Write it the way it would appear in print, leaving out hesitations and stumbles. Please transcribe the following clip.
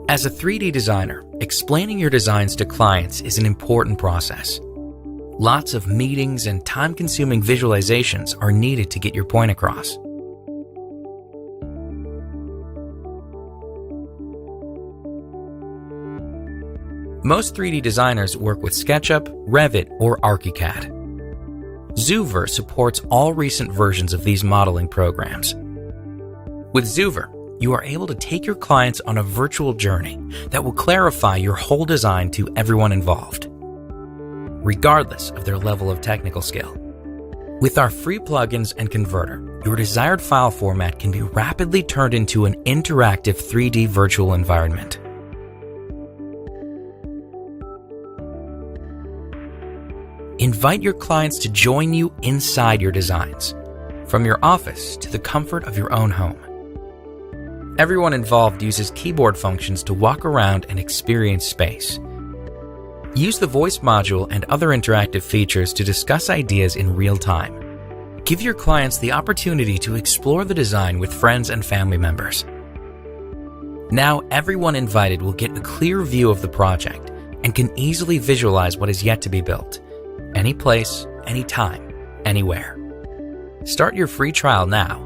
As a 3D designer, explaining your designs to clients is an important process. Lots of meetings and time-consuming visualizations are needed to get your point across. Most 3D designers work with Sketchup, Revit, or Archicad. Xuver supports all recent versions of these modeling programs. With Xuver, you are able to take your clients on a virtual journey that will clarify your whole design to everyone involved, regardless of their level of technical skill. With our free plugins and converter, your desired file format can be rapidly turned into an interactive 3D virtual environment. Invite your clients to join you inside your designs, from your office to the comfort of your own home. Everyone involved uses keyboard functions to walk around and experience space. Use the voice module and other interactive features to discuss ideas in real time. Give your clients the opportunity to explore the design with friends and family members. Now everyone invited will get a clear view of the project and can easily visualize what is yet to be built. Any place, anytime, anywhere. Start your free trial now